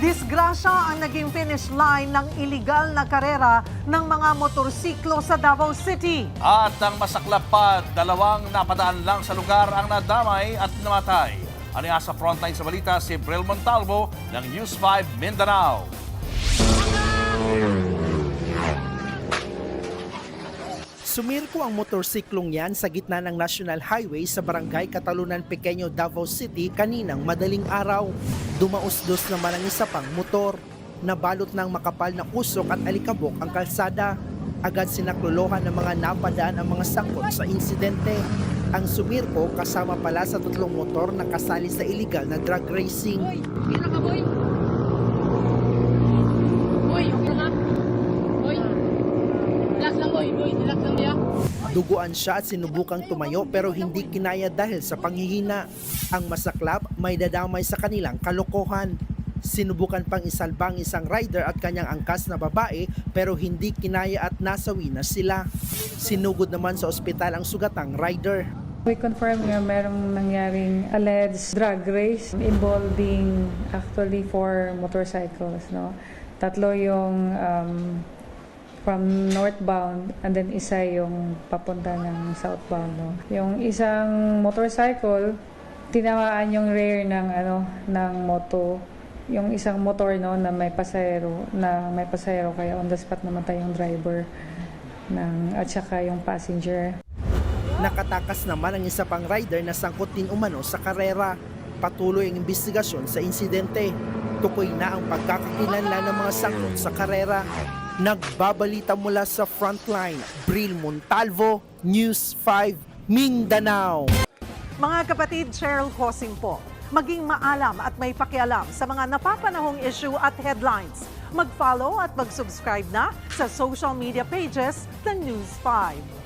Disgrasya ang naging finish line ng iligal na karera ng mga motorsiklo sa Davao City. At ang masaklap pa, 2 napadaan lang sa lugar ang nadamay at namatay. Aniya sa frontline sa balita si Bril Montalvo ng News 5 Mindanao. Sumirko ang motorsiklong yan sa gitna ng National Highway sa Barangay Catalunan Pequeño, Davao City kaninang madaling araw. Dumausdos naman ang isa pang motor. Nabalot ng makapal na usok at alikabok ang kalsada. Agad sinaklolohan ng mga napadaan ang mga sangkot sa insidente. Ang sumirko kasama pala sa 3 motor na kasali sa illegal na drug racing. Boy, pira ka boy. Boy, pira ka. Boy. Relax lang boy, relax lang dia. Duguan siya at sinubukang tumayo pero hindi kinaya dahil sa panghihina. Ang masaklap may dadamay sa kanilang kalokohan. Sinubukan pang isalbang isang rider at kanyang angkas na babae pero hindi kinaya at nasawi na sila. Sinugod naman sa ospital ang sugatang rider. We confirm nga merong nangyaring alleged drug race involving actually 4 motorcycles. No? 3 yung from northbound and then isa yung papunta ng southbound. No? Yung isang motorcycle, tinamaan yung rear ng moto. Yung isang motor na may pasahero kaya on the spot namatay yung driver at saka yung passenger. Nakatakas naman ang isa pang rider na sangkot din umano sa karera. Patuloy ang investigasyon sa insidente. Tukoy na ang pagkakakilanlan ng mga sangkot sa karera. Nagbabalita mula sa frontline, Bril Montalvo, News 5, Mindanao. Mga kapatid, Cheryl Cosing po. Maging maalam at may pakialam sa mga napapanahong issue at headlines. Mag-follow at mag-subscribe na sa social media pages ng News 5.